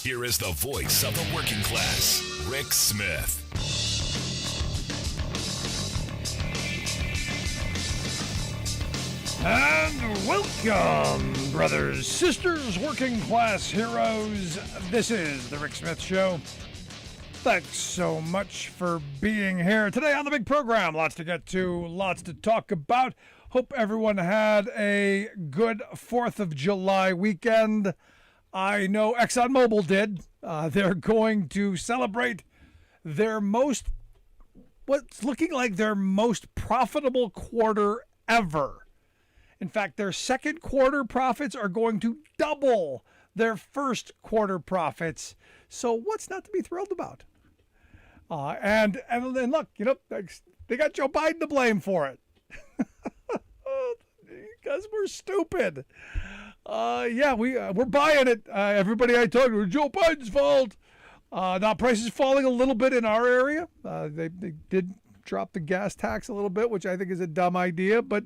Here is the voice of the working class, Rick Smith. And welcome, brothers, sisters, working class heroes. This is the Rick Smith Show. Thanks so much for being here today on the big program. Lots to get to, lots to talk about. Hope everyone had a good 4th of July weekend. I know ExxonMobil did. They're going to celebrate what's looking like their most profitable quarter ever. In fact, their second quarter profits are going to double their first quarter profits. So what's not to be thrilled about? And look, they got Joe Biden to blame for it. Because we're stupid. We're buying it. Everybody I talked to, Joe Biden's fault. Now prices falling a little bit in our area. They did drop the gas tax a little bit, which I think is a dumb idea, but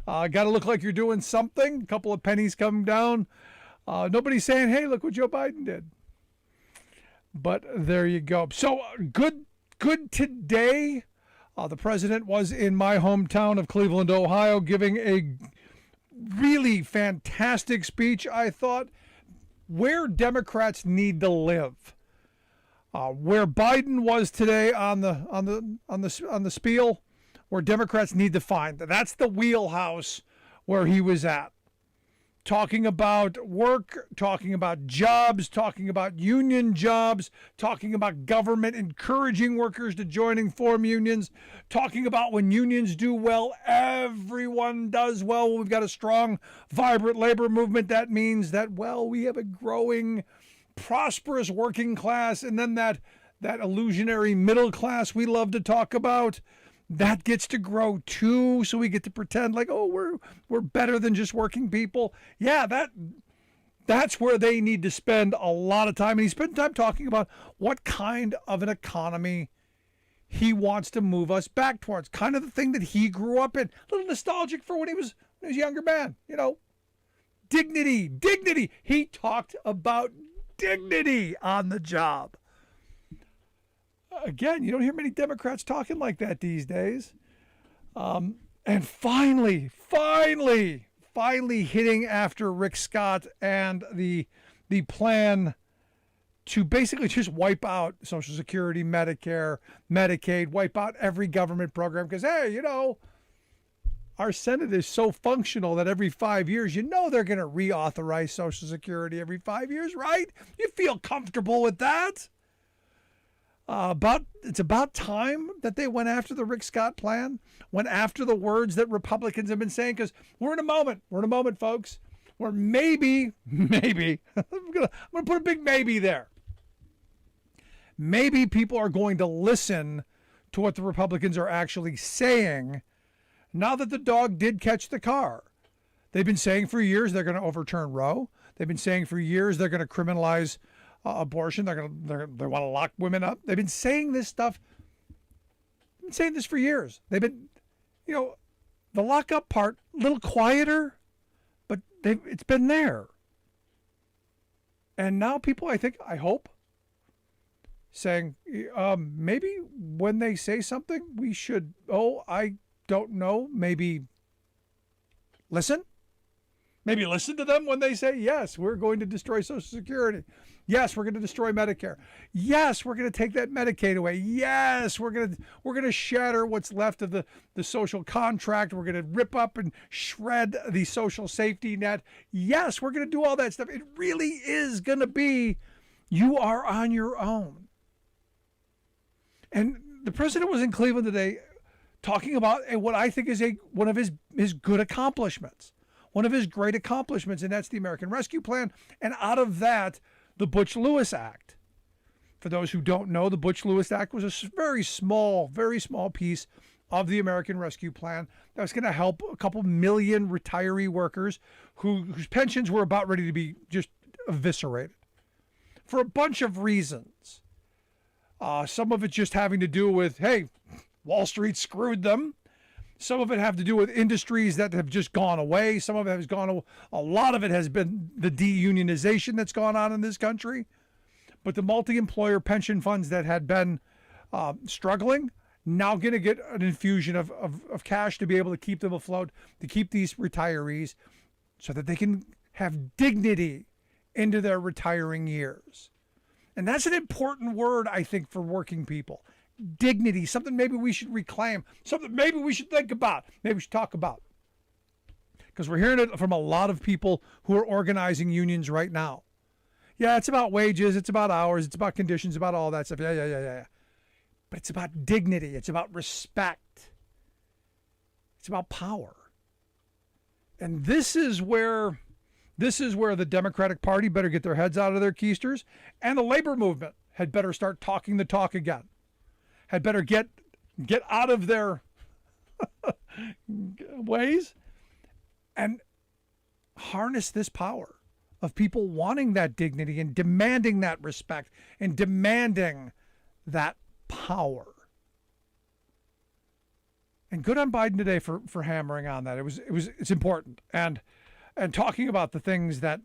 got to look like you're doing something. A couple of pennies coming down. Nobody's saying, hey, look what Joe Biden did. But there you go. So good today. The president was in my hometown of Cleveland, Ohio, giving a really fantastic speech, I thought, where Democrats need to live. Where Biden was today on the spiel, where Democrats need to find. That's the wheelhouse where he was at. Talking about work, talking about jobs, talking about union jobs, talking about government encouraging workers to join and form unions, talking about when unions do well, everyone does well. We've got a strong, vibrant labor movement. That means that, we have a growing, prosperous working class, and then that illusionary middle class we love to talk about. That gets to grow too, so we get to pretend like, we're better than just working people. Yeah, that's where they need to spend a lot of time. And he spent time talking about what kind of an economy he wants to move us back towards. Kind of the thing that he grew up in. A little nostalgic for when he was a younger man. Dignity. He talked about dignity on the job. Again, you don't hear many Democrats talking like that these days. And finally hitting after Rick Scott and the plan to basically just wipe out Social Security, Medicare, Medicaid, wipe out every government program. Because, hey, our Senate is so functional that every 5 years, they're going to reauthorize Social Security every 5 years, right? You feel comfortable with that? It's about time that they went after the Rick Scott plan, went after the words that Republicans have been saying, because we're in a moment, folks, where maybe, I'm gonna put a big maybe there. Maybe people are going to listen to what the Republicans are actually saying now that the dog did catch the car. They've been saying for years they're going to overturn Roe. They've been saying for years they're going to criminalize abortion. They want to lock women up. They've been saying this stuff. Been saying this for years. They've been, the lockup part a little quieter, but it's been there. And now people, I hope, saying maybe when they say something, we should. I don't know. Maybe listen. Maybe listen to them when they say, yes, we're going to destroy Social Security. Yes, we're going to destroy Medicare. Yes, we're going to take that Medicaid away. Yes, we're going to shatter what's left of the social contract. We're going to rip up and shred the social safety net. Yes, we're going to do all that stuff. It really is going to be, you are on your own. And the president was in Cleveland today talking about what I think is one of his good accomplishments. One of his great accomplishments, and that's the American Rescue Plan. And out of that, the Butch-Lewis Act. For those who don't know, the Butch-Lewis Act was a very small piece of the American Rescue Plan that was going to help a couple million retiree workers whose pensions were about ready to be just eviscerated for a bunch of reasons. Some of it just having to do with, hey, Wall Street screwed them. Some of it have to do with industries that have just gone away. Some of it has gone, a lot of it has been the deunionization that's gone on in this country. But the multi-employer pension funds that had been struggling, now going to get an infusion of cash to be able to keep them afloat, to keep these retirees so that they can have dignity into their retiring years. And that's an important word, I think, for working people. Dignity, something maybe we should reclaim, something maybe we should think about, maybe we should talk about. Because we're hearing it from a lot of people who are organizing unions right now. Yeah, it's about wages, it's about hours, it's about conditions, about all that stuff. Yeah. But it's about dignity, it's about respect. It's about power. And this is where the Democratic Party better get their heads out of their keisters, and the labor movement had better start talking the talk again. Had better get out of their ways and harness this power of people wanting that dignity and demanding that respect and demanding that power. And good on Biden today for hammering on that. It's important. And talking about the things that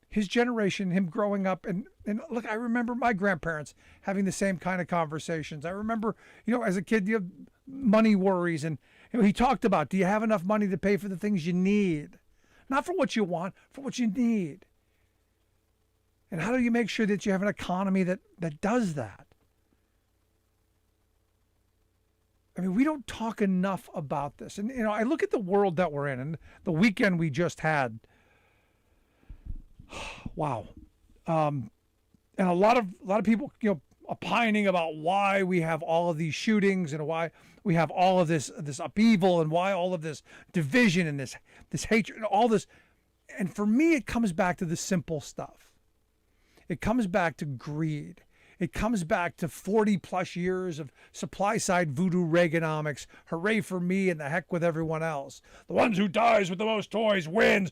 his generation, him growing up, and look, I remember my grandparents having the same kind of conversations. I remember, as a kid, you have money worries, and he talked about, do you have enough money to pay for the things you need? Not for what you want, for what you need. And how do you make sure that you have an economy that does that? I mean, we don't talk enough about this. And, I look at the world that we're in, and the weekend we just had. Wow. And a lot of people, opining about why we have all of these shootings and why we have all of this upheaval and why all of this division and this hatred and all this. And for me, it comes back to the simple stuff. It comes back to greed. It comes back to 40 plus years of supply side voodoo Reaganomics. Hooray for me and the heck with everyone else. The ones who dies with the most toys wins.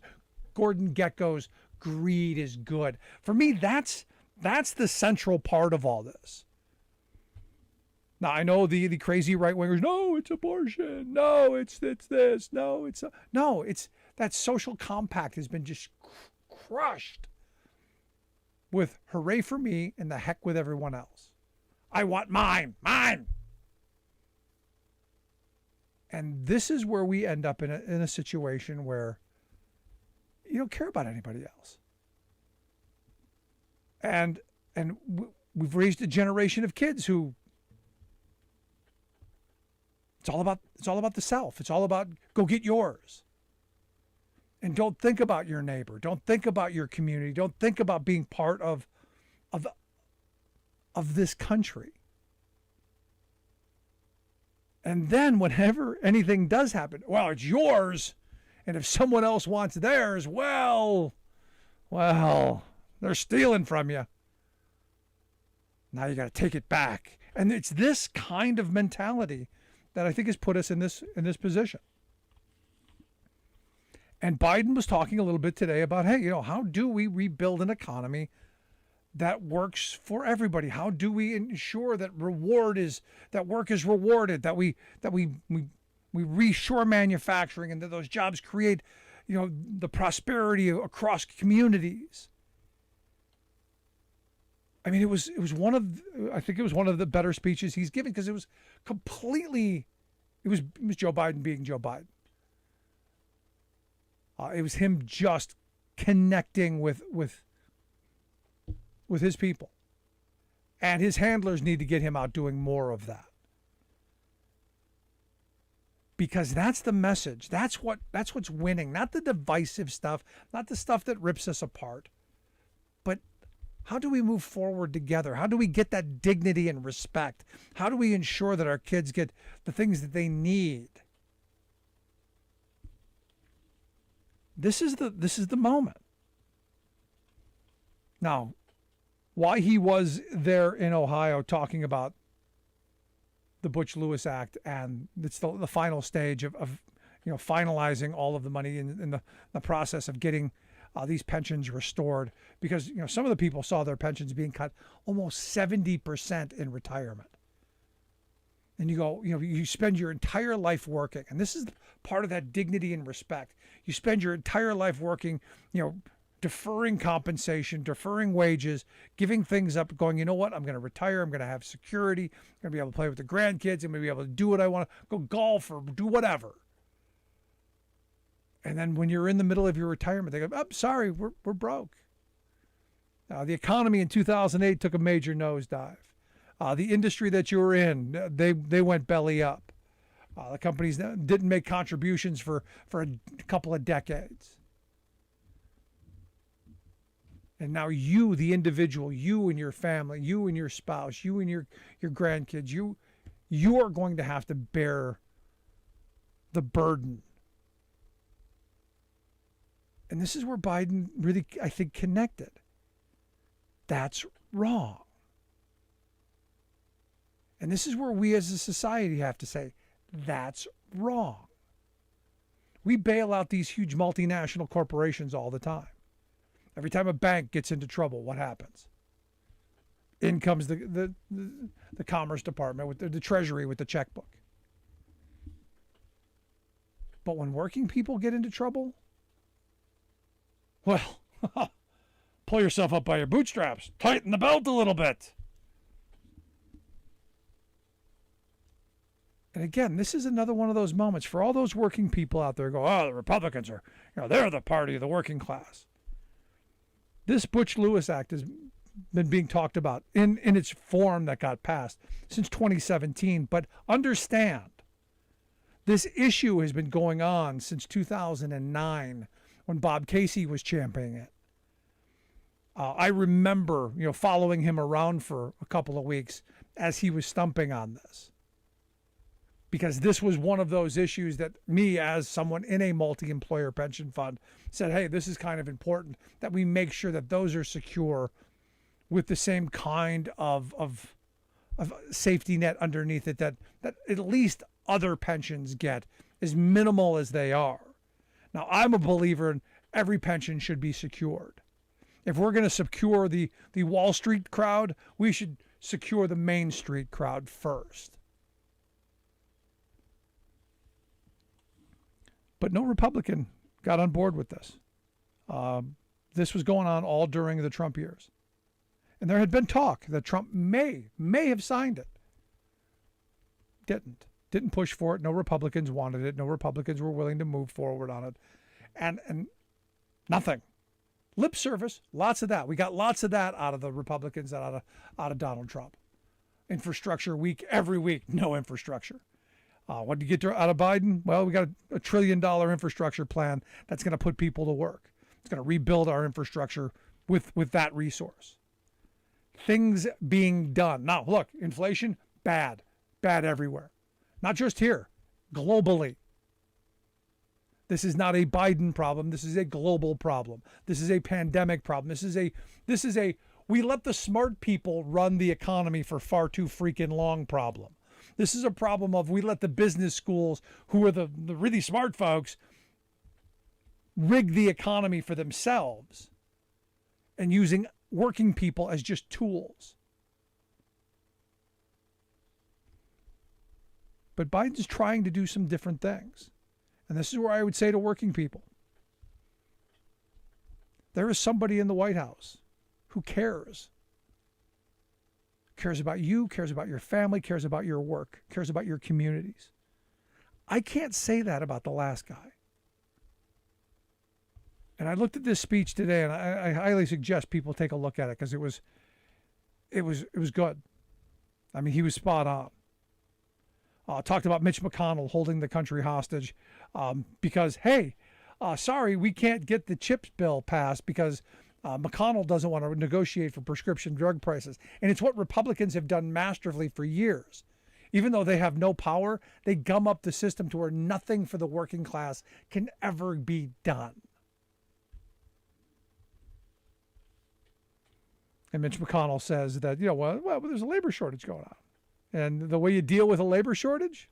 Gordon Gekko's greed is good. For me, that's the central part of all this. Now, I know the crazy right-wingers, no, it's abortion. No, it's this. No, it's that social compact has been just crushed with hooray for me and the heck with everyone else. I want mine. And this is where we end up in a situation where you don't care about anybody else. And we've raised a generation of kids who it's all about the self. It's all about go get yours. And don't think about your neighbor. Don't think about your community. Don't think about being part of this country. And then whenever anything does happen, well, it's yours. And if someone else wants theirs, well, they're stealing from you. Now you got to take it back. And it's this kind of mentality that I think has put us in this position. And Biden was talking a little bit today about, hey, how do we rebuild an economy that works for everybody? How do we ensure that work is rewarded, that we reshore manufacturing and that those jobs create, the prosperity across communities? I mean, it was one of the better speeches he's given because it was Joe Biden being Joe Biden. It was him just connecting with his people, and his handlers need to get him out doing more of that, because that's the message. That's what's winning, not the divisive stuff, not the stuff that rips us apart, but how do we move forward together? How do we get that dignity and respect? How do we ensure that our kids get the things that they need? This is the moment. Now, why he was there in Ohio talking about the Butch-Lewis Act, and it's the final stage of finalizing all of the money in the process of getting these pensions restored, because some of the people saw their pensions being cut almost 70% in retirement. And you go, you spend your entire life working, and this is part of that dignity and respect. You spend your entire life working, deferring compensation, deferring wages, giving things up, going, you know what, I'm going to retire, I'm going to have security, I'm going to be able to play with the grandkids, I'm going to be able to do what I want, go golf or do whatever. And then when you're in the middle of your retirement, they go, oh, sorry, we're broke. The economy in 2008 took a major nosedive. The industry that you were in, they went belly up. The companies didn't make contributions for a couple of decades. And now you, the individual, you and your family, you and your spouse, you and your grandkids, you are going to have to bear the burden. And this is where Biden really, I think, connected. That's wrong. And this is where we as a society have to say, that's wrong. We bail out these huge multinational corporations all the time. Every time a bank gets into trouble, what happens? In comes the Commerce Department, with the Treasury with the checkbook. But when working people get into trouble, well, pull yourself up by your bootstraps. Tighten the belt a little bit. And again, this is another one of those moments for all those working people out there who go, oh, the Republicans are, they're the party of the working class. This Butch-Lewis Act has been being talked about in its form that got passed since 2017. But understand, this issue has been going on since 2009 when Bob Casey was championing it. I remember, following him around for a couple of weeks as he was stumping on this. Because this was one of those issues that me, as someone in a multi-employer pension fund, said, hey, this is kind of important that we make sure that those are secure with the same kind of safety net underneath it that at least other pensions get, as minimal as they are. Now, I'm a believer in every pension should be secured. If we're going to secure the Wall Street crowd, we should secure the Main Street crowd first. But no Republican got on board with this. This was going on all during the Trump years. And there had been talk that Trump may have signed it. Didn't push for it. No Republicans wanted it. No Republicans were willing to move forward on it. And nothing. Lip service, lots of that. We got lots of that out of the Republicans and out of Donald Trump. Infrastructure week, every week, no infrastructure. What did you get out of Biden? Well, we got a $1 trillion infrastructure plan that's going to put people to work. It's going to rebuild our infrastructure with that resource. Things being done. Now, look, inflation, bad everywhere. Not just here, globally. This is not a Biden problem. This is a global problem. This is a pandemic problem. This is a we let the smart people run the economy for far too freaking long problem. This is a problem of we let the business schools, who are the really smart folks, rig the economy for themselves and using working people as just tools. But Biden's trying to do some different things. And this is where I would say to working people, there is somebody in the White House who cares about you, cares about your family, cares about your work, cares about your communities. I can't say that about the last guy. And I looked at this speech today, and I highly suggest people take a look at it because it was good. I mean, he was spot on. Talked about Mitch McConnell holding the country hostage because, hey, sorry, we can't get the CHIPS bill passed because McConnell doesn't want to negotiate for prescription drug prices. And it's what Republicans have done masterfully for years. Even though they have no power, they gum up the system to where nothing for the working class can ever be done. And Mitch McConnell says that, well, there's a labor shortage going on. And the way you deal with a labor shortage,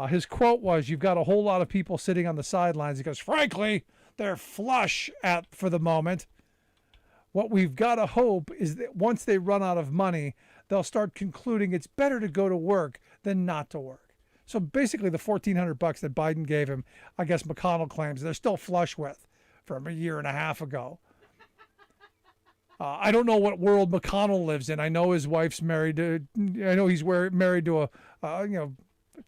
his quote was, you've got a whole lot of people sitting on the sidelines. He goes, frankly, they're flush for the moment. What we've got to hope is that once they run out of money, they'll start concluding it's better to go to work than not to work. So basically the $1,400 that Biden gave him, I guess McConnell claims they're still flush with from a year and a half ago. I don't know what world McConnell lives in. I know his wife's married to, I know he's married to a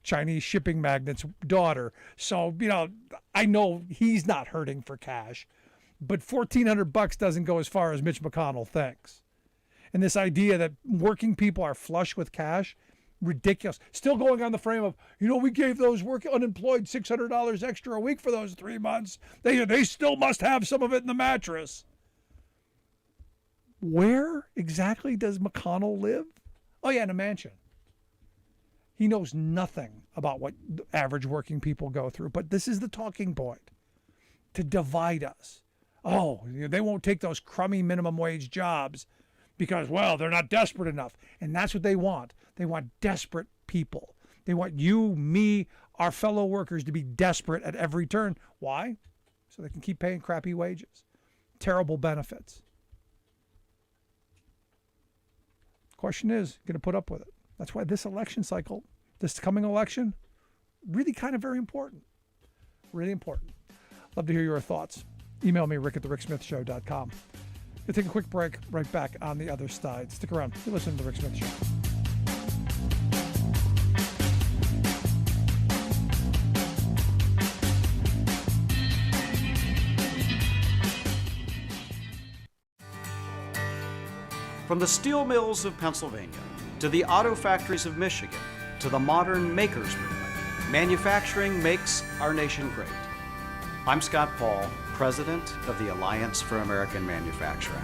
Chinese shipping magnate's daughter. So, I know he's not hurting for cash. But $1,400 doesn't go as far as Mitch McConnell thinks. And this idea that working people are flush with cash, ridiculous. Still going on the frame of, we gave those unemployed $600 extra a week for those 3 months. They still must have some of it in the mattress. Where exactly does McConnell live? Oh, yeah, in a mansion. He knows nothing about what average working people go through. But this is the talking point, to divide us. Oh, they won't take those crummy minimum wage jobs because, they're not desperate enough. And that's what they want. They want desperate people. They want you, me, our fellow workers to be desperate at every turn. Why? So they can keep paying crappy wages, terrible benefits. Question is, going to put up with it. That's why this election cycle, this coming election, really kind of very important. Really important. Love to hear your thoughts. Email me, rick@thericksmithshow.com. We'll take a quick break, right back on the other side. Stick around. You listen to The Rick Smith Show. From the steel mills of Pennsylvania, to the auto factories of Michigan, to the modern makers movement, manufacturing makes our nation great. I'm Scott Paul, President of the Alliance for American Manufacturing.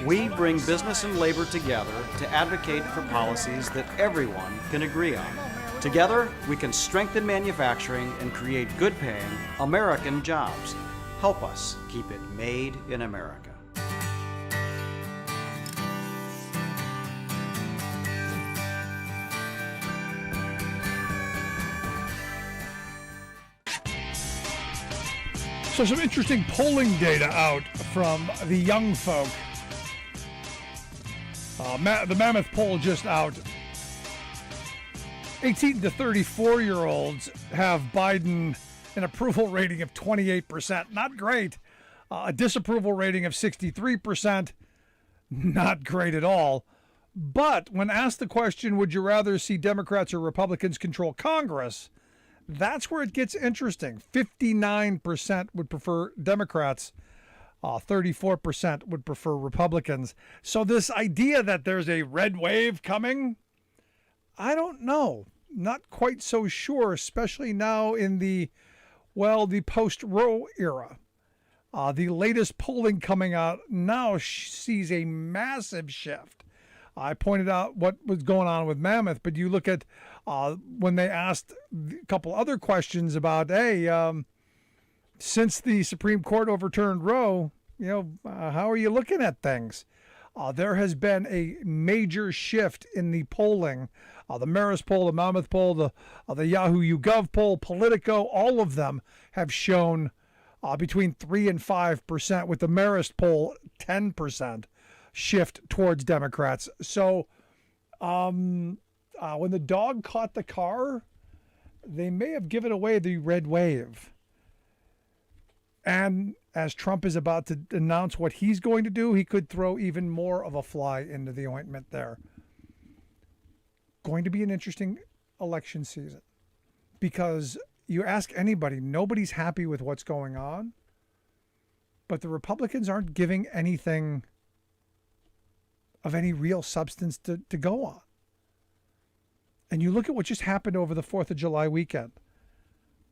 We bring business and labor together to advocate for policies that everyone can agree on. Together, we can strengthen manufacturing and create good-paying American jobs. Help us keep it made in America. So some interesting polling data out from the young folk. The Mammoth poll just out. 18 to 34-year-olds have Biden an approval rating of 28%. Not great. A disapproval rating of 63%. Not great at all. But when asked the question, would you rather see Democrats or Republicans control Congress? That's where it gets interesting. 59% would prefer Democrats. 34% would prefer Republicans. So this idea that there's a red wave coming, I don't know. Not quite so sure, especially now in the post-Roe era. The latest polling coming out now sees a massive shift. I pointed out what was going on with Mammoth, but you look at when they asked a couple other questions about, since the Supreme Court overturned Roe, how are you looking at things? There has been a major shift in the polling. The Marist poll, the Mammoth poll, the Yahoo YouGov poll, Politico, all of them have shown between 3 and 5%, with the Marist poll 10% shift towards Democrats. So when the dog caught the car, they may have given away the red wave. And as Trump is about to announce what he's going to do, he could throw even more of a fly into the ointment there. Going to be an interesting election season, because you ask anybody, nobody's happy with what's going on, but the Republicans aren't giving anything of any real substance to go on. And you look at what just happened over the 4th of July weekend.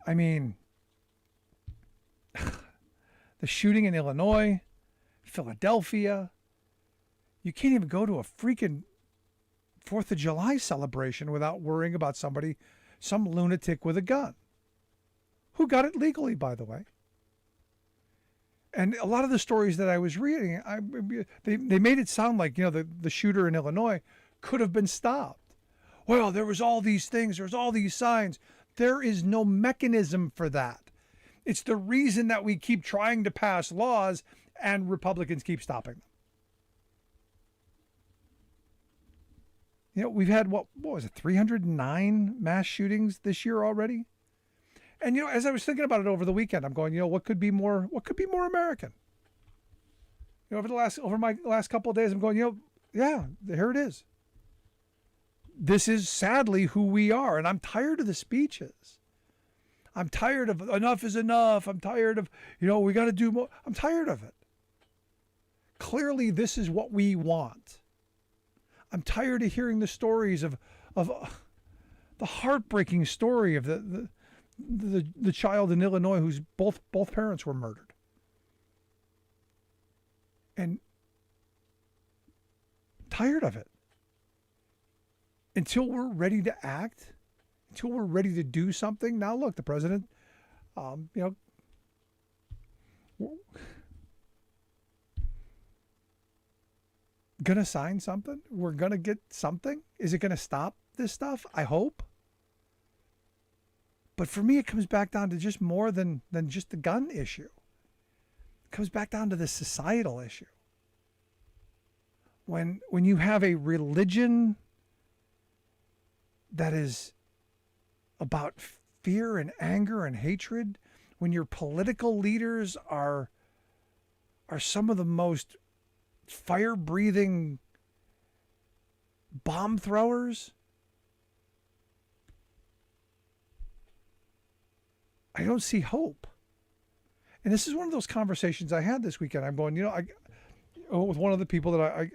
I mean, the shooting in Illinois, Philadelphia. You can't even go to a freaking 4th of July celebration without worrying about somebody, some lunatic with a gun, who got it legally, by the way. And a lot of the stories that I was reading, they made it sound like, the shooter in Illinois could have been stopped. Well, there was all these things, there's all these signs. There is no mechanism for that. It's the reason that we keep trying to pass laws and Republicans keep stopping them. We've had, what was it, 309 mass shootings this year already? And as I was thinking about it over the weekend, I'm going, what could be more American? Over my last couple of days, I'm going, yeah, here it is. This is sadly who we are, and I'm tired of the speeches. I'm tired of enough is enough. I'm tired of, we got to do more. I'm tired of it. Clearly, this is what we want. I'm tired of hearing the stories of the heartbreaking story of the child in Illinois whose both parents were murdered. And tired of it. Until we're ready to act, until we're ready to do something. Now, look, the president, gonna sign something. We're gonna get something. Is it gonna stop this stuff? I hope. But for me, it comes back down to just more than just the gun issue. It comes back down to the societal issue. When you have a religion that is about fear and anger and hatred, when your political leaders are some of the most fire-breathing bomb throwers, I don't see hope. And this is one of those conversations I had this weekend. I'm going, with one of the people that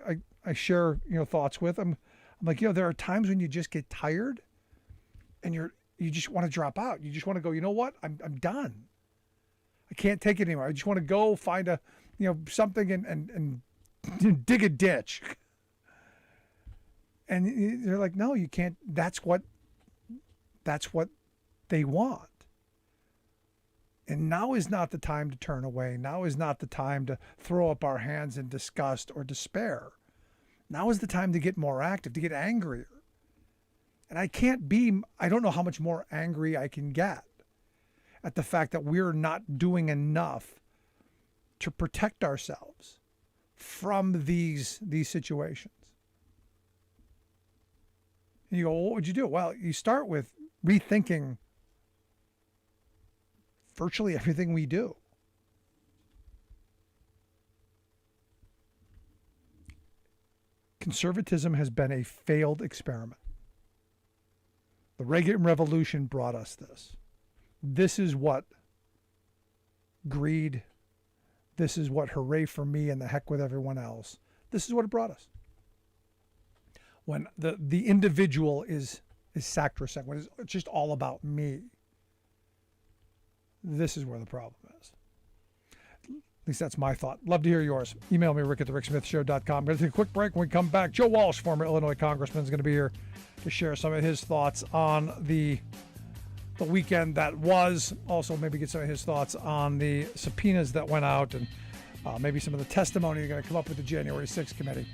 I share, thoughts with. I'm like, there are times when you just get tired and you just want to drop out. You just want to go, you know what? I'm done. I can't take it anymore. I just want to go find a, something and dig a ditch. And they're like, no, you can't. That's what they want. And now is not the time to turn away. Now is not the time to throw up our hands in disgust or despair. Now is the time to get more active, to get angrier. And I don't know how much more angry I can get at the fact that we're not doing enough to protect ourselves from these situations. And you go, well, what would you do? Well, you start with rethinking virtually everything we do. Conservatism has been a failed experiment. The Reagan Revolution brought us this. This is what greed, this is what hooray for me and the heck with everyone else. This is what it brought us. When the individual is sacrosanct, when it's just all about me. This is where the problem is. At least that's my thought. Love to hear yours. Email me, rick@thericksmithshow.com. I'm going to take a quick break. When we come back, Joe Walsh, former Illinois congressman, is going to be here to share some of his thoughts on the weekend that was. Also, maybe get some of his thoughts on the subpoenas that went out and maybe some of the testimony you're going to come up with the January 6th committee.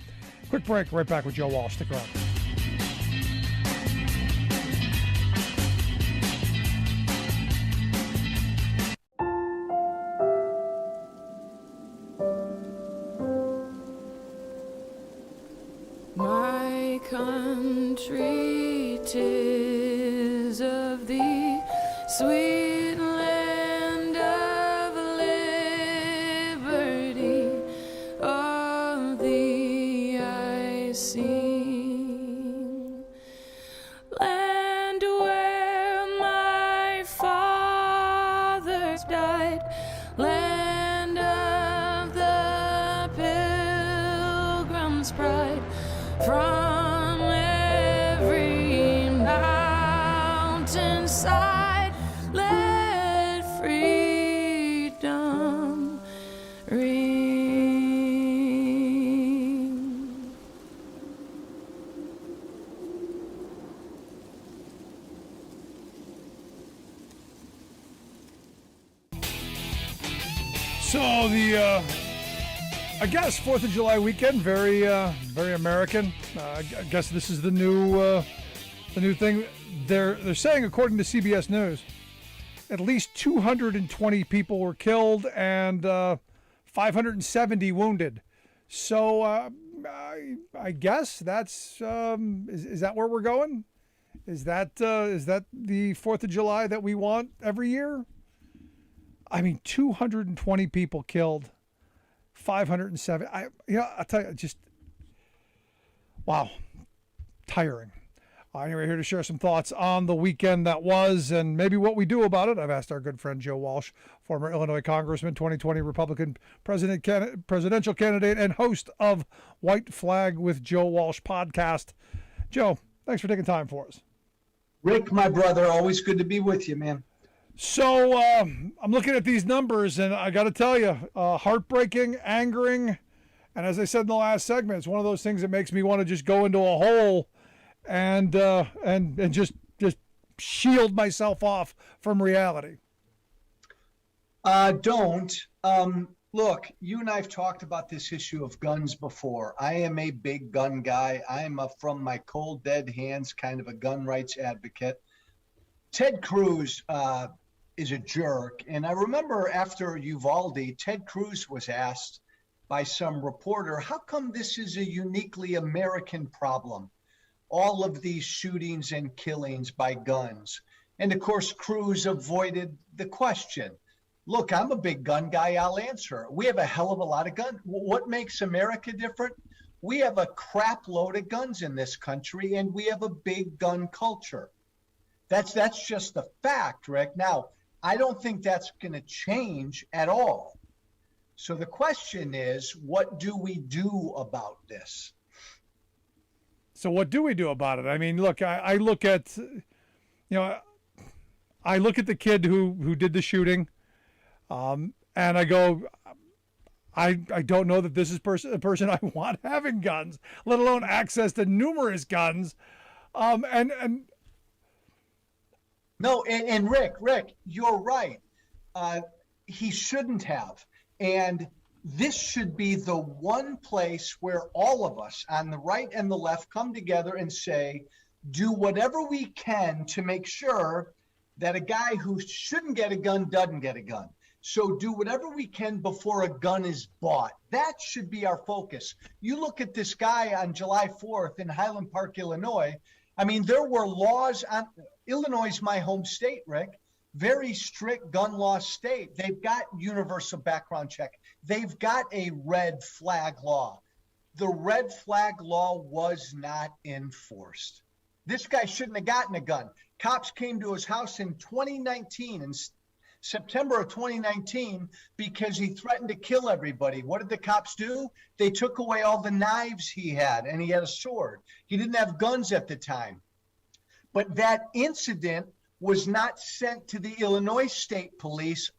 Quick break. Right back with Joe Walsh. Stick around. My country, 'tis of thee, sweet land of liberty, of thee I sing. Land where my fathers died, land of the Pilgrim's pride. From every mountainside, let freedom ring. So I guess 4th of July weekend, very American. I guess this is the new thing. They're saying, according to CBS News, at least 220 people were killed and 570 wounded. So I guess that's is that where we're going? Is that the 4th of July that we want every year? I mean, 220 people killed, 507. I'll tell you, just wow, tiring. Anyway, here to share some thoughts on the weekend that was and maybe what we do about it. I've asked our good friend Joe Walsh, former Illinois Congressman, 2020 Republican presidential candidate, and host of White Flag with Joe Walsh podcast. Joe, thanks for taking time for us. Rick, my brother, always good to be with you, man. So I'm looking at these numbers, and I got to tell you, heartbreaking, angering, and as I said in the last segment, it's one of those things that makes me want to just go into a hole and just shield myself off from reality. Don't. Look, you and I have talked about this issue of guns before. I am a big gun guy. I'm from my cold, dead hands kind of a gun rights advocate. Ted Cruz is a jerk. And I remember after Uvalde, Ted Cruz was asked by some reporter, how come this is a uniquely American problem? All of these shootings and killings by guns. And of course, Cruz avoided the question. Look, I'm a big gun guy. I'll answer. We have a hell of a lot of guns. What makes America different? We have a crap load of guns in this country, and we have a big gun culture. That's just a fact, Rick. Now, I don't think that's going to change at all. So the question is, what do we do about this? So what do we do about it? I mean, look, I look at, I look at the kid who did the shooting, and I go, I don't know that this is a person I want having guns, let alone access to numerous guns, and No, and Rick, you're right. He shouldn't have. And this should be the one place where all of us on the right and the left come together and say, do whatever we can to make sure that a guy who shouldn't get a gun doesn't get a gun. So do whatever we can before a gun is bought. That should be our focus. You look at this guy on July 4th in Highland Park, Illinois. I mean, there were laws on Illinois is my home state, Rick. Very strict gun law state. They've got universal background check. They've got a red flag law. The red flag law was not enforced. This guy shouldn't have gotten a gun. Cops came to his house in 2019, in September of 2019, because he threatened to kill everybody. What did the cops do? They took away all the knives he had, and he had a sword. He didn't have guns at the time. But that incident was not sent to the Illinois State Police.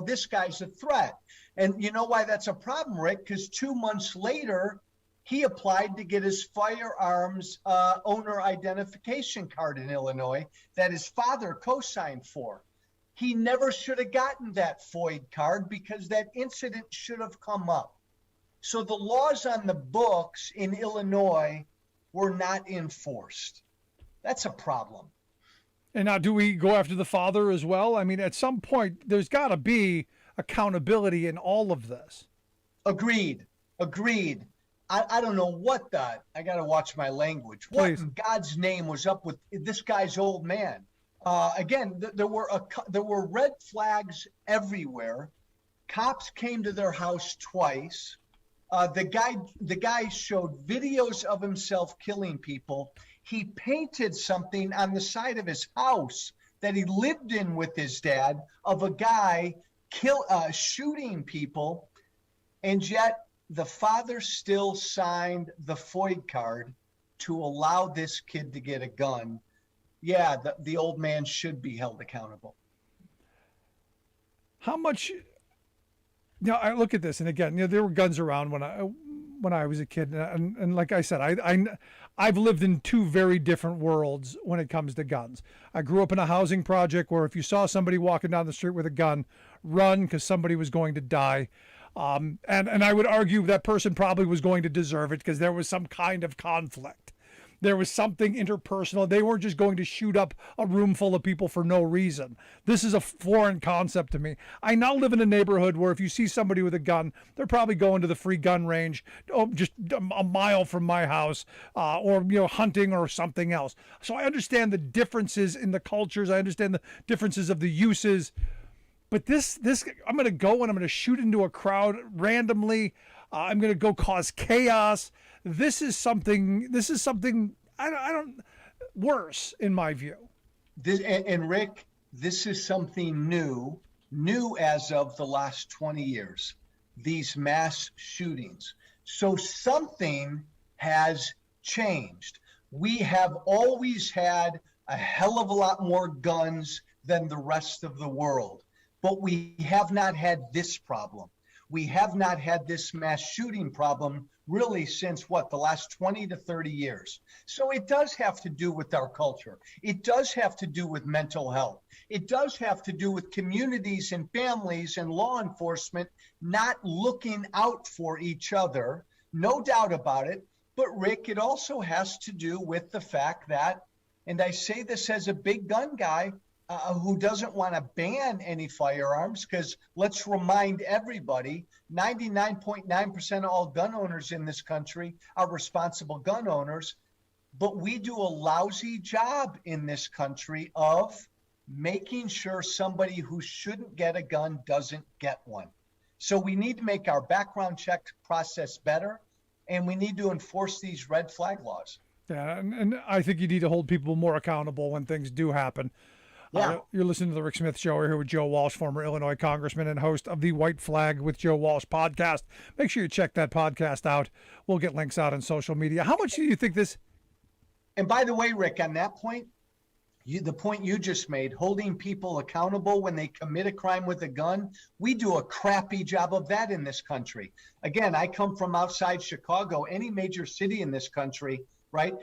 This guy's a threat. And you know why that's a problem, Rick? Because 2 months later, he applied to get his firearms owner identification card in Illinois that his father co-signed for. He never should have gotten that FOID card because that incident should have come up. So the laws on the books in Illinois were not enforced. That's a problem. And now, do we go after the father as well? I mean, at some point, there's got to be accountability in all of this. Agreed. I don't know what that. I got to watch my language. What Please. in God's name was up with this guy's old man? Again, there were red flags everywhere. Cops came to their house twice. The guy showed videos of himself killing people. He painted something on the side of his house that he lived in with his dad of a guy shooting people, and yet the father still signed the FOID card to allow this kid to get a gun. Yeah, the old man should be held accountable. How much? I look at this, and again, there were guns around when I was a kid, and like I said, I've lived in two very different worlds when it comes to guns. I grew up in a housing project where if you saw somebody walking down the street with a gun, run because somebody was going to die. And I would argue that person probably was going to deserve it because there was some kind of conflict. there was something interpersonal. They weren't just going to shoot up a room full of people for no reason. This is a foreign concept to me. I now live in a neighborhood where if you see somebody with a gun, they're probably going to the free gun range, just a mile from my house, or hunting or something else. So I understand the differences in the cultures. I understand the differences of the uses. But this, I'm going to go and I'm going to shoot into a crowd randomly. I'm going to go cause chaos. This is something I don't worse in my view. And Rick, this is something new as of the last 20 years, these mass shootings. So something has changed. We have always had a hell of a lot more guns than the rest of the world, but we have not had this problem. We have not had this mass shooting problem really since the last 20 to 30 years. So it does have to do with our culture. It does have to do with mental health. It does have to do with communities and families and law enforcement not looking out for each other. No doubt about it. But Rick, it also has to do with the fact that, and I say this as a big gun guy, who doesn't want to ban any firearms, because let's remind everybody, 99.9% of all gun owners in this country are responsible gun owners, but we do a lousy job in this country of making sure somebody who shouldn't get a gun doesn't get one. So we need to make our background check process better, and we need to enforce these red flag laws. Yeah, and I think you need to hold people more accountable when things do happen. Yeah. You're listening to the Rick Smith Show. We're here with Joe Walsh, former Illinois congressman and host of the White Flag with Joe Walsh podcast. Make sure you check that podcast out. We'll get links out on social media. How much do you think this? And by the way, Rick, on that point, the point you just made, holding people accountable when they commit a crime with a gun, we do a crappy job of that in this country. Again, I come from outside Chicago, any major city in this country, right?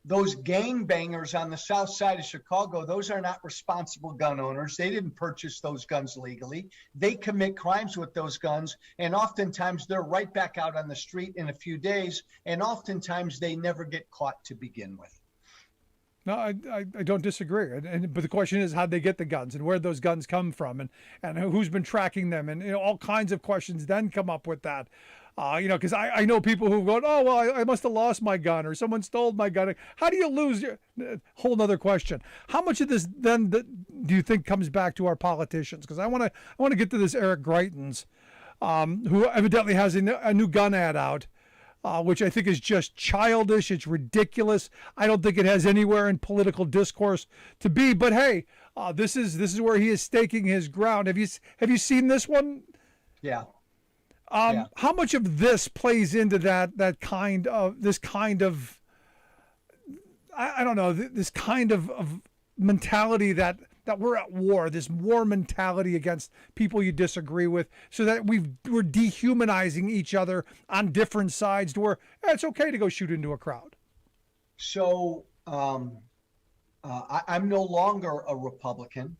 Those gangbangers on the south side of Chicago, those are not responsible gun owners. They didn't purchase those guns legally. They commit crimes with those guns, and oftentimes they're right back out on the street in a few days, and oftentimes they never get caught to begin with. No, I don't disagree. But the question is, how'd they get the guns, and where'd those guns come from, and who's been tracking them, and all kinds of questions then come up with that. Because I know people who go, oh, well, I must have lost my gun, or someone stole my gun. How do you lose your whole nother question? How much of this then do you think comes back to our politicians? Because I want to get to this Eric Greitens, who evidently has a new gun ad out, which I think is just childish. It's ridiculous. I don't think it has anywhere in political discourse to be. But hey, this is where he is staking his ground. Have you seen this one? Yeah. How much of this plays into this kind of I don't know, this kind of mentality that we're at war, this war mentality against people you disagree with, so that we're dehumanizing each other on different sides to where it's okay to go shoot into a crowd? So I'm no longer a Republican.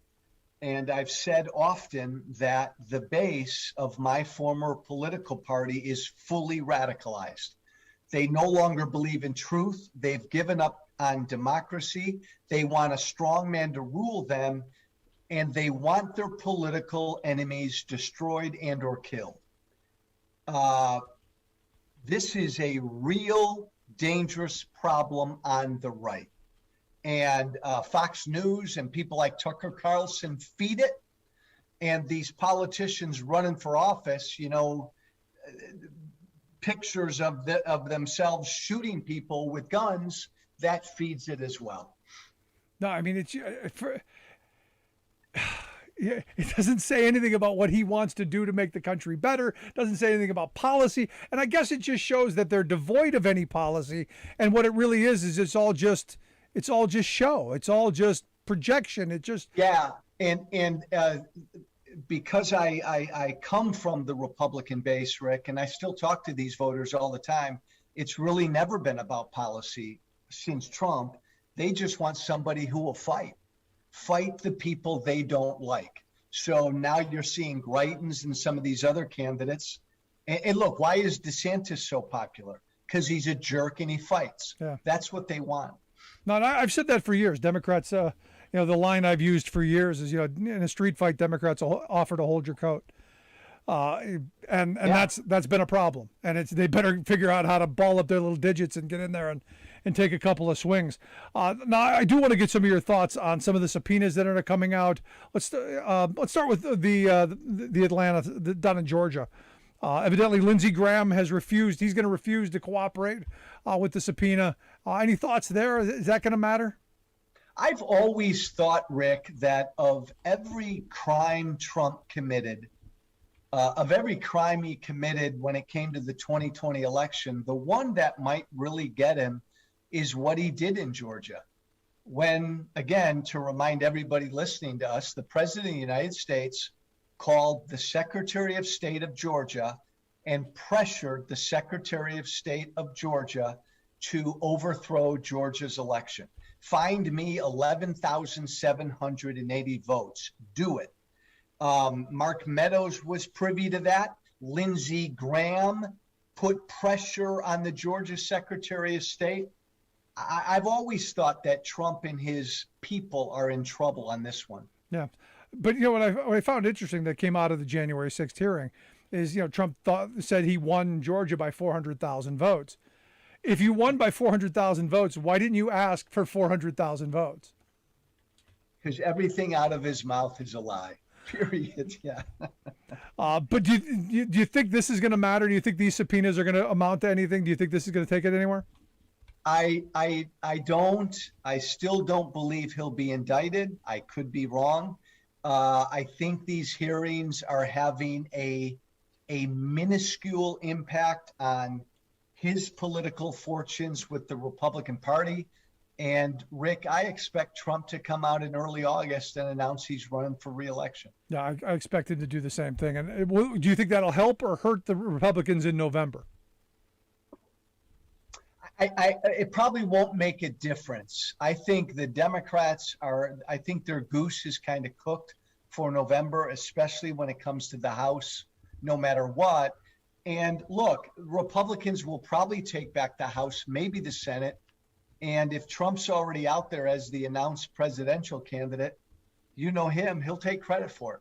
And I've said often that the base of my former political party is fully radicalized. They no longer believe in truth. They've given up on democracy. They want a strong man to rule them, and they want their political enemies destroyed and or killed. This is a real dangerous problem on the right. And Fox News and people like Tucker Carlson feed it. And these politicians running for office, pictures of themselves shooting people with guns, that feeds it as well. No, I mean, it doesn't say anything about what he wants to do to make the country better. It doesn't say anything about policy. And I guess it just shows that they're devoid of any policy. And what it really is it's all just show. It's all just projection. And because I come from the Republican base, Rick, and I still talk to these voters all the time, it's really never been about policy since Trump. They just want somebody who will fight the people they don't like. So now you're seeing Greitens and some of these other candidates. And look, why is DeSantis so popular? because he's a jerk and he fights. Yeah. That's what they want. No, and I've said that for years. Democrats, the line I've used for years is, in a street fight, Democrats will offer to hold your coat. And that's been a problem. And they better figure out how to ball up their little digits and get in there and take a couple of swings. Now, I do want to get some of your thoughts on some of the subpoenas that are coming out. Let's start with the Atlanta, down in Georgia. Evidently, Lindsey Graham has refused. He's going to refuse to cooperate with the subpoena. Any thoughts there? Is that going to matter? I've always thought, Rick, that of every crime Trump committed, of every crime he committed when it came to the 2020 election, the one that might really get him is what he did in Georgia. When, again, to remind everybody listening to us, the President of the United States called the Secretary of State of Georgia and pressured the Secretary of State of Georgia to overthrow Georgia's election. Find me 11,780 votes. Do it. Mark Meadows was privy to that. Lindsey Graham put pressure on the Georgia Secretary of State. I've always thought that Trump and his people are in trouble on this one. Yeah. But what I found interesting that came out of the January 6th hearing is, Trump said he won Georgia by 400,000 votes. If you won by 400,000 votes, why didn't you ask for 400,000 votes? Because everything out of his mouth is a lie. Period. Yeah. But do you think this is going to matter? Do you think these subpoenas are going to amount to anything? Do you think this is going to take it anywhere? I don't. I still don't believe he'll be indicted. I could be wrong. I think these hearings are having a minuscule impact on his political fortunes with the Republican Party. And Rick, I expect Trump to come out in early August and announce he's running for re-election. Yeah, I expect him to do the same thing. And do you think that'll help or hurt the Republicans in November? It probably won't make a difference. I think the Democrats I think their goose is kind of cooked for November, especially when it comes to the House, no matter what. And look, Republicans will probably take back the House, maybe the Senate. And if Trump's already out there as the announced presidential candidate, you know him, he'll take credit for it.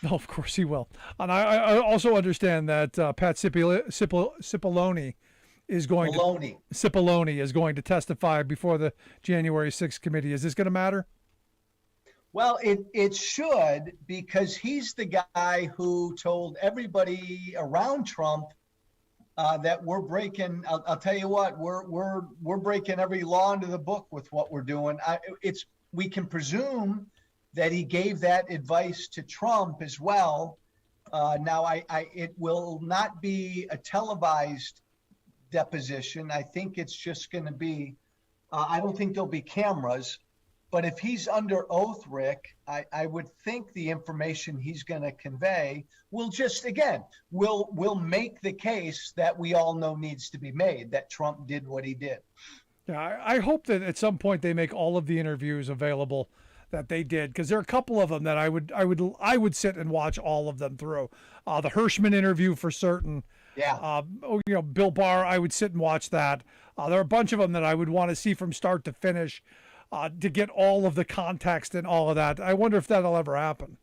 No, of course he will. And I also understand that Pat Cipollone is going to testify before the January 6th committee. Is this going to matter? Well, it should, because he's the guy who told everybody around Trump that we're breaking. I'll tell you what, we're breaking every law under the book with what we're doing. We can presume that he gave that advice to Trump as well. Now, it will not be a televised deposition. I think it's just going to be. I don't think there'll be cameras. But if he's under oath, Rick, I would think the information he's going to convey will just, again, will make the case that we all know needs to be made, that Trump did what he did. Yeah, I hope that at some point they make all of the interviews available that they did, because there are a couple of them that I would sit and watch all of them through. The Hirschman interview for certain. Yeah. Bill Barr, I would sit and watch that. There are a bunch of them that I would want to see from start to finish. To get all of the context and all of that. I wonder if that'll ever happen.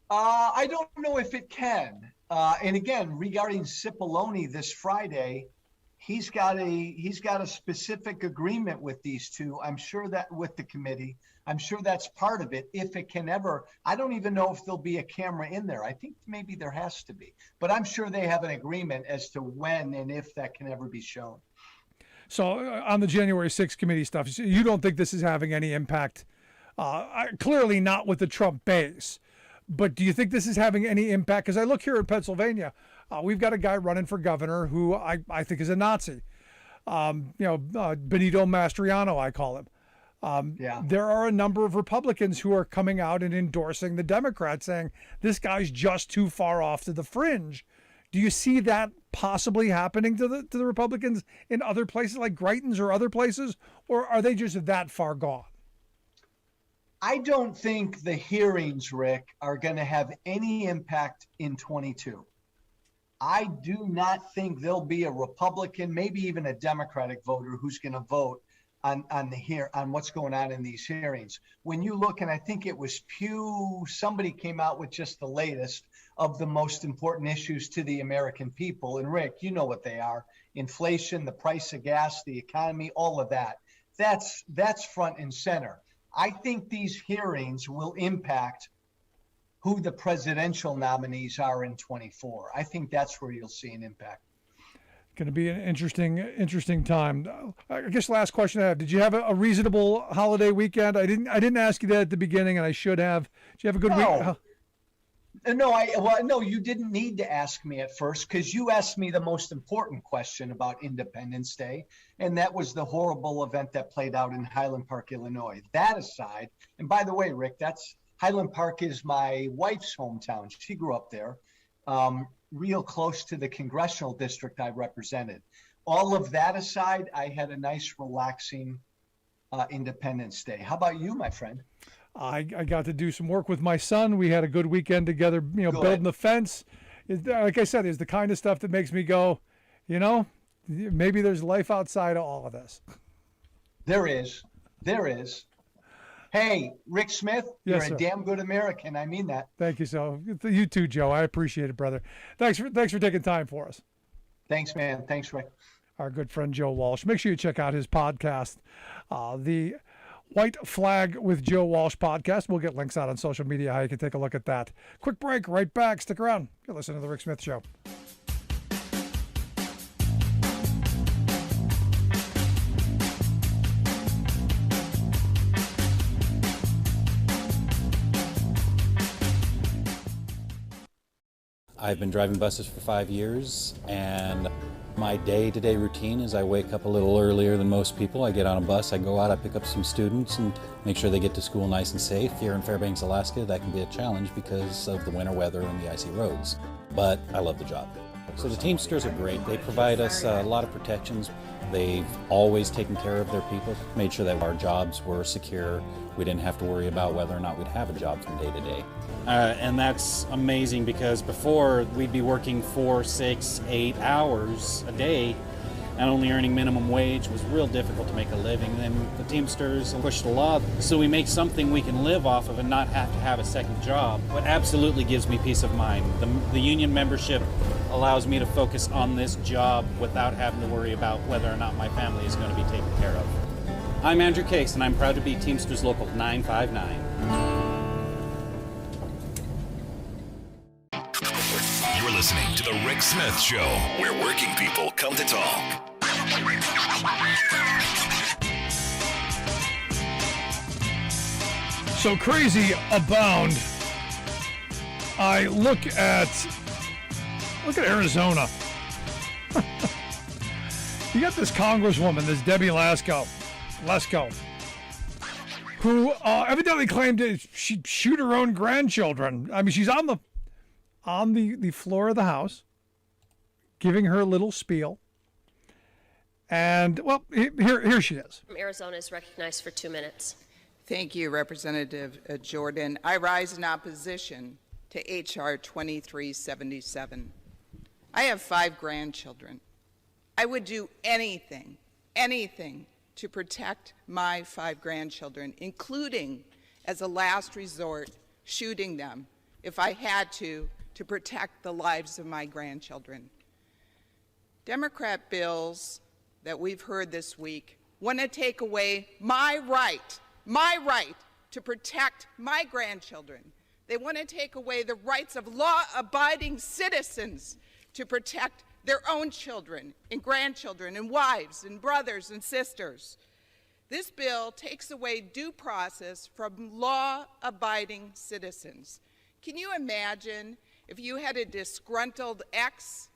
I don't know if it can. And again, regarding Cipollone this Friday, he's got a specific agreement with these two. I'm sure that with the committee, I'm sure that's part of it. If it can ever, I don't even know if there'll be a camera in there. I think maybe there has to be, but I'm sure they have an agreement as to when and if that can ever be shown. So on the January 6th committee stuff, you don't think this is having any impact? Clearly not with the Trump base. But do you think this is having any impact? Because I look here in Pennsylvania, we've got a guy running for governor who I think is a Nazi. Benito Mastriano, I call him. There are a number of Republicans who are coming out and endorsing the Democrats, saying this guy's just too far off to the fringe. Do you see that possibly happening to the Republicans in other places like Greitens or other places, or are they just that far gone? I don't think the hearings, Rick, are going to have any impact in 22. I do not think there'll be a Republican, maybe even a Democratic voter who's going to vote on what's going on in these hearings. When you look, and I think it was Pew, somebody came out with just the latest of the most important issues to the American people. And Rick, you know what they are: inflation, the price of gas, the economy, all of that. That's front and center. I think these hearings will impact who the presidential nominees are in 24. I think that's where you'll see an impact. Going to be an interesting time. I guess last question I have: did you have a reasonable holiday weekend? I didn't ask you that at the beginning, and I should have. Did you have a good week? No, you didn't need to ask me at first, because you asked me the most important question about Independence Day, and that was the horrible event that played out in Highland Park, Illinois. That aside, and by the way, Rick, Highland Park is my wife's hometown. She grew up there. Real close to the congressional district I represented. All of that aside, I had a nice, relaxing Independence Day. How about you, my friend? I got to do some work with my son. We had a good weekend together, building the fence. Like I said, it's the kind of stuff that makes me go, maybe there's life outside of all of this. There is. Hey, Rick Smith, yes, you're sir. a damn good American. I mean that. Thank you. So you too, Joe. I appreciate it, brother. Thanks for taking time for us. Thanks, man. Thanks, Rick. Our good friend Joe Walsh. Make sure you check out his podcast, the White Flag with Joe Walsh podcast. We'll get links out on social media how you can take a look at that. Quick break, right back. Stick around. You're listening to The Rick Smith Show. I've been driving buses for 5 years, and my day-to-day routine is I wake up a little earlier than most people. I get on a bus, I go out, I pick up some students and make sure they get to school nice and safe. Here in Fairbanks, Alaska, that can be a challenge because of the winter weather and the icy roads. But I love the job. So the Teamsters are great. They provide us a lot of protections. They've always taken care of their people, made sure that our jobs were secure. We didn't have to worry about whether or not we'd have a job from day to day. And that's amazing, because before we'd be working 4, 6, 8 hours a day and only earning minimum wage. Was real difficult to make a living. And then the Teamsters pushed the law so we make something we can live off of and not have to have a second job. What absolutely gives me peace of mind, the union membership allows me to focus on this job without having to worry about whether or not my family is going to be taken care of. I'm Andrew Case, and I'm proud to be Teamsters Local 959. You're listening to The Rick Smith Show, where working people come to talk. So crazy abound. I look at Arizona. You got this congresswoman, this Debbie Lesko, who evidently claimed she'd shoot her own grandchildren. I mean, she's on the floor of the House, giving her little spiel. And, well, here she is. Arizona is recognized for 2 minutes. Thank you, Representative Jordan. I rise in opposition to H.R. 2377. I have 5 grandchildren. I would do anything to protect my 5 grandchildren, including, as a last resort, shooting them if I had to protect the lives of my grandchildren. Democrat bills that we've heard this week want to take away my right to protect my grandchildren. They want to take away the rights of law-abiding citizens to protect their own children and grandchildren and wives and brothers and sisters. This bill takes away due process from law-abiding citizens. Can you imagine if you had a disgruntled ex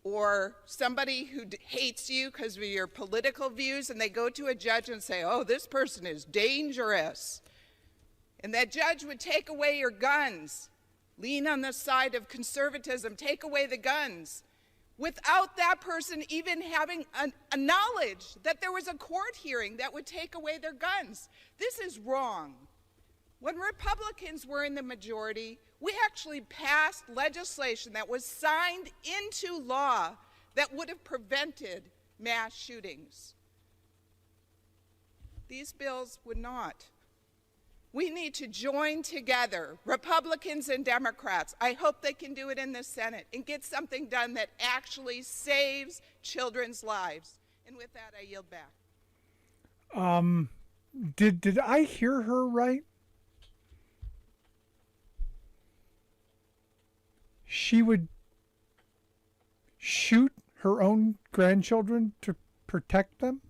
or somebody who hates you because of your political views, and they go to a judge and say, oh, this person is dangerous, and that judge would take away your guns, lean on the side of conservatism, take away the guns, without that person even having a knowledge that there was a court hearing that would take away their guns. This is wrong. When Republicans were in the majority, We actually passed legislation that was signed into law that would have prevented mass shootings. These bills would not. We need to join together, Republicans and Democrats. I hope they can do it in the Senate and get something done that actually saves children's lives. And with that, I yield back. Did I hear her right? She would shoot her own grandchildren to protect them?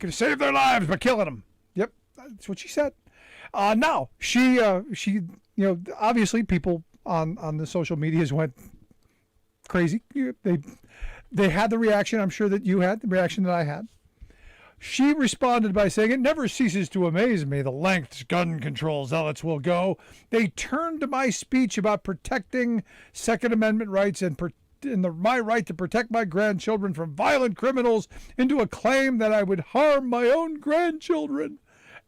Could have saved their lives by killing them. Yep, that's what she said. Now, she, obviously people on the social medias went crazy. They had the reaction I'm sure that you had, the reaction that I had. She responded by saying, "It never ceases to amaze me the lengths gun control zealots will go. They turned to my speech about protecting Second Amendment rights and my right to protect my grandchildren from violent criminals into a claim that I would harm my own grandchildren.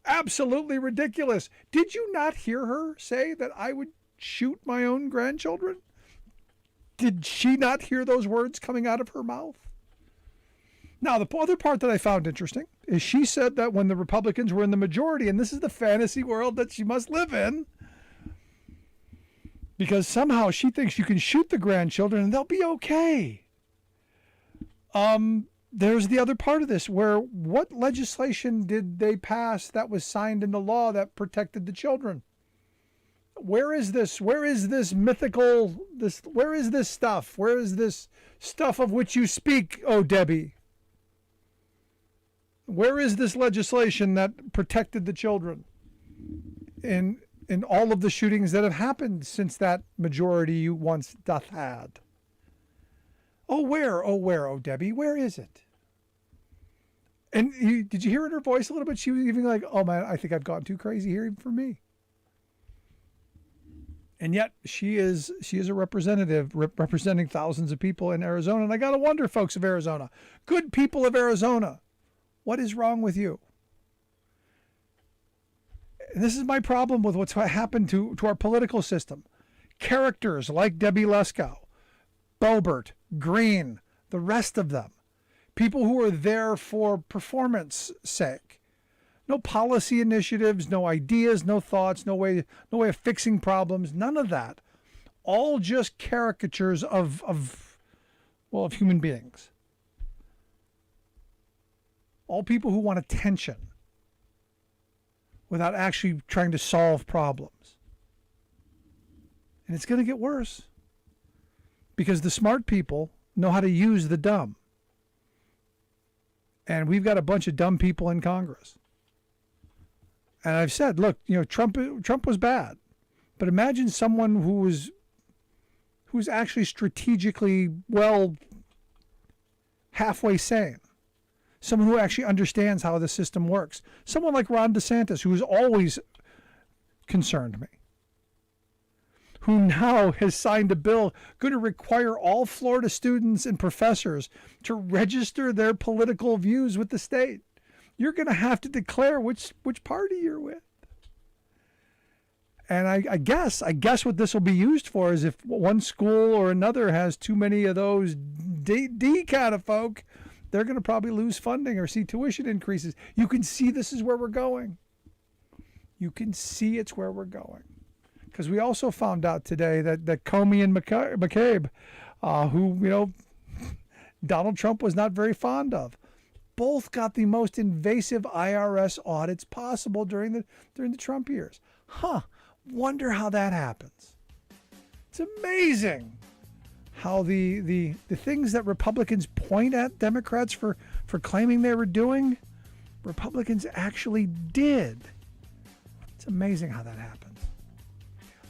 Absolutely ridiculous. Did you not hear her say that I would shoot my own grandchildren? Did she not hear those words coming out of her mouth?" Now, the other part that I found interesting is she said that when the Republicans were in the majority, and this is the fantasy world that she must live in, because somehow she thinks you can shoot the grandchildren and they'll be okay. There's the other part of this, where what legislation did they pass that was signed into law that protected the children? Where is this? Where is this mythical, where is this stuff? Where is this stuff of which you speak, oh Debbie? Where is this legislation that protected the children in all of the shootings that have happened since that majority you once doth had? Oh, where, oh Debbie, where is it? And did you hear in her voice a little bit? She was even like, "Oh man, I think I've gone too crazy here even for me." And yet she is a representative representing thousands of people in Arizona. And I got to wonder, folks of Arizona, good people of Arizona, what is wrong with you? And this is my problem with what's happened to our political system. Characters like Debbie Leskow, Boebert, Green, the rest of them, people who are there for performance sake. No policy initiatives, no ideas, no thoughts, no way of fixing problems, none of that. All just caricatures of human beings. All people who want attention without actually trying to solve problems. And it's going to get worse because the smart people know how to use the dumb. And we've got a bunch of dumb people in Congress. And I've said, look, Trump was bad, but imagine someone who's actually strategically halfway sane. Someone who actually understands how the system works. Someone like Ron DeSantis, who has always concerned me, who now has signed a bill going to require all Florida students and professors to register their political views with the state. You're going to have to declare which party you're with. And I guess what this will be used for is if one school or another has too many of those D kind of folk, they're going to probably lose funding or see tuition increases. You can see this is where we're going. You can see it's where we're going. Because we also found out today that Comey and McCabe, who, Donald Trump was not very fond of, both got the most invasive IRS audits possible during the Trump years. Wonder how that happens. It's amazing how the things that Republicans point at Democrats for claiming they were doing, Republicans actually did. It's amazing how that happens.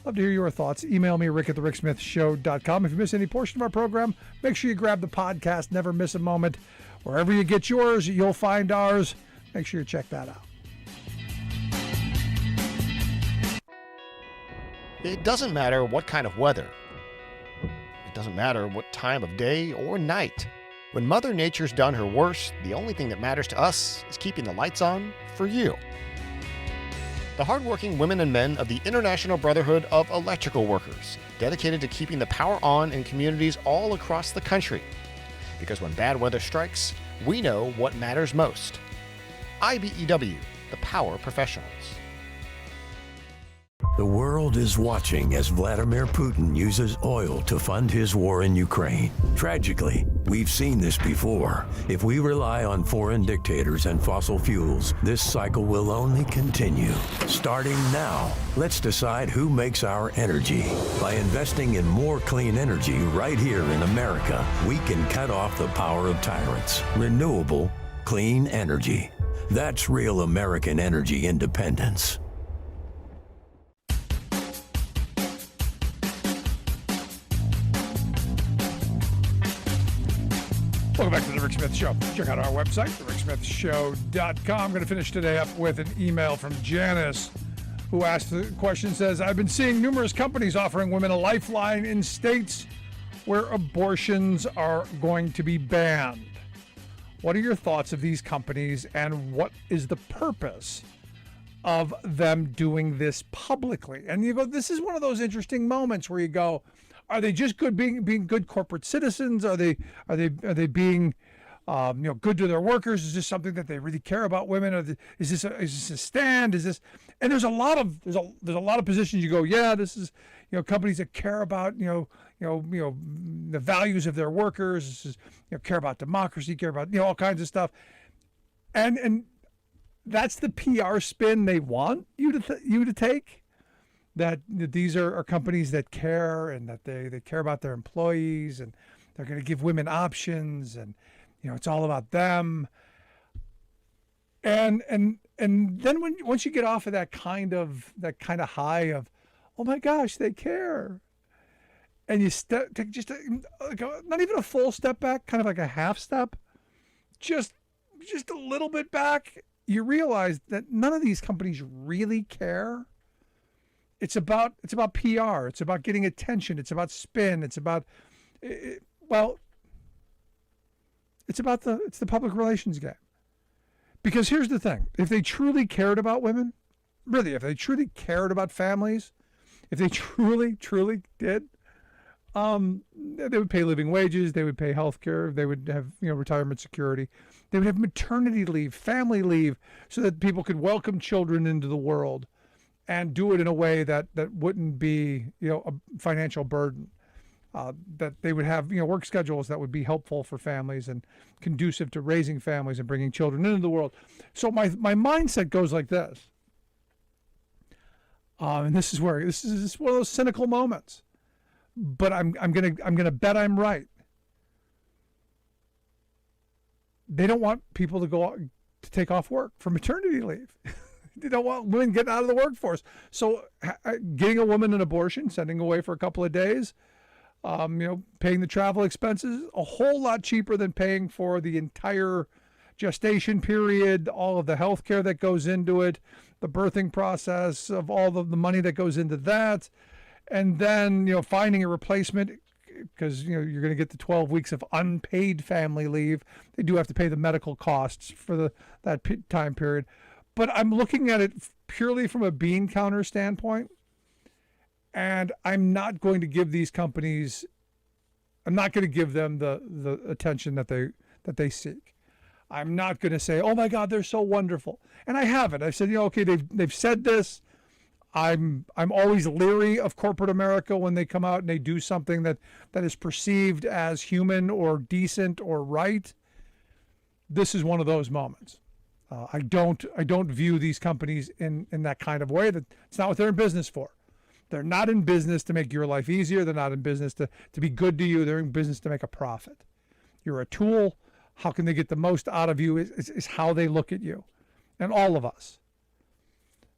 Love to hear your thoughts. Email me, rick@thericksmithshow.com. If you miss any portion of our program, make sure you grab the podcast. Never miss a moment. Wherever you get yours, you'll find ours. Make sure you check that out. It doesn't matter what kind of weather. It doesn't matter what time of day or night. When Mother Nature's done her worst, the only thing that matters to us is keeping the lights on for you. the hardworking women and men of the International Brotherhood of Electrical Workers, dedicated to keeping the power on in communities all across the country. Because when bad weather strikes, we know what matters most. IBEW, the power professionals. The world is watching as Vladimir Putin uses oil to fund his war in Ukraine. Tragically, we've seen this before. If we rely on foreign dictators and fossil fuels, this cycle will only continue. Starting now, let's decide who makes our energy. By investing in more clean energy right here in America, we can cut off the power of tyrants. Renewable, clean energy. That's real American energy independence. Welcome back to The Rick Smith Show. Check out our website, thericksmithshow.com. I'm going to finish today up with an email from Janice, who asked the question, says, I've been seeing numerous companies offering women a lifeline in states where abortions are going to be banned. What are your thoughts of these companies, and what is the purpose of them doing this publicly? And you go, this is one of those interesting moments where you go, are they just good being good corporate citizens? Are they being good to their workers? Is this something that they really care about women? Is this a stand? Is this? And there's a lot of positions you go, yeah, this is companies that care about the values of their workers. This is care about democracy, care about all kinds of stuff, and that's the PR spin they want you to take. That these are companies that care, and that they care about their employees, and they're going to give women options, and it's all about them. And then once you get off of that kind of high of, oh my gosh, they care, and you take just not even a full step back, kind of like a half step, just a little bit back, you realize that none of these companies really care. It's about PR. It's about getting attention. It's about spin. It's about, it's the public relations game. Because here's the thing: if they truly cared about women, really, if they truly cared about families, if they truly did, they would pay living wages. They would pay health care. They would have retirement security. They would have maternity leave, family leave, so that people could welcome children into the world. And do it in a way that wouldn't be, a financial burden. That they would have, work schedules that would be helpful for families and conducive to raising families and bringing children into the world. So my mindset goes like this. And this is one of those cynical moments. But I'm gonna bet I'm right. They don't want people to take off work for maternity leave. They don't want women getting out of the workforce. So getting a woman an abortion, sending away for a couple of days, paying the travel expenses, a whole lot cheaper than paying for the entire gestation period, all of the health care that goes into it, the birthing process of all the money that goes into that, and then, finding a replacement, because, you're going to get the 12 weeks of unpaid family leave. They do have to pay the medical costs for that time period. But I'm looking at it purely from a bean counter standpoint, and I'm not going to give these companies, I'm not going to give them the attention that they seek. I'm not going to say, oh my God, they're so wonderful. And I haven't. I've said, okay, they've said this. I'm always leery of corporate America when they come out and they do something that is perceived as human or decent or right. This is one of those moments. I don't view these companies in that kind of way. That it's not what they're in business for. They're not in business to make your life easier. They're not in business to be good to you. They're in business to make a profit. You're a tool. How can they get the most out of you is how they look at you, and all of us.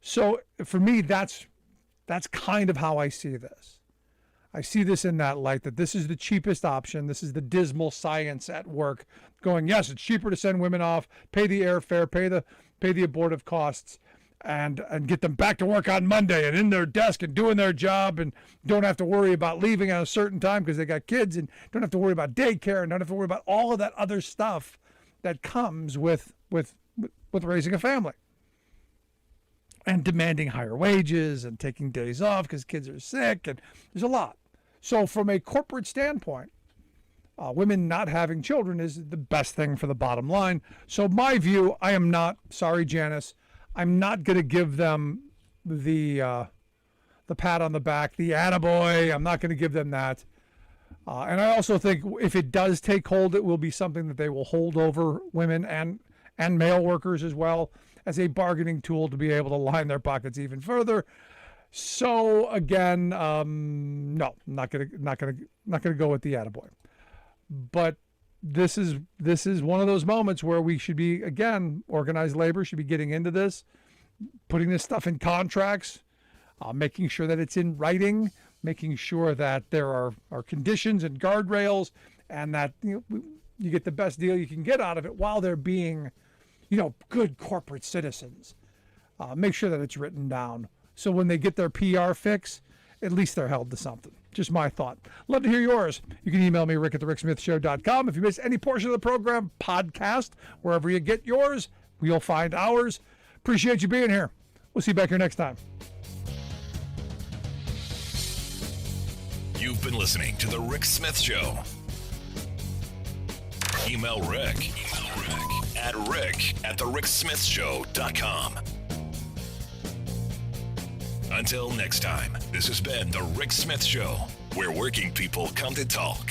So for me, that's kind of how I see this. I see this in that light, that this is the cheapest option. This is the dismal science at work going, yes, it's cheaper to send women off, pay the airfare, pay the abortive costs, and get them back to work on Monday and in their desk and doing their job, and don't have to worry about leaving at a certain time because they got kids, and don't have to worry about daycare, and don't have to worry about all of that other stuff that comes with raising a family. and demanding higher wages and taking days off because kids are sick, and there's a lot. So from a corporate standpoint, women not having children is the best thing for the bottom line. So my view, I am not, sorry Janice, I'm not going to give them the pat on the back, the attaboy. I'm not going to give them that. And I also think if it does take hold, it will be something that they will hold over women and male workers as well as a bargaining tool to be able to line their pockets even further. So again, no, not gonna go with the attaboy. But this is one of those moments where we should be, again, organized labor should be getting into this, putting this stuff in contracts, making sure that it's in writing, making sure that there are conditions and guardrails, and that you get the best deal you can get out of it while they're being, good corporate citizens. Make sure that it's written down, so when they get their PR fix, at least they're held to something. Just my thought. Love to hear yours. You can email me, rick@thericksmithshow.com. If you missed any portion of the program, podcast, wherever you get yours, you'll find ours. Appreciate you being here. We'll see you back here next time. You've been listening to The Rick Smith Show. Email Rick at rick@thericksmithshow.com. Until next time, this has been The Rick Smith Show, where working people come to talk.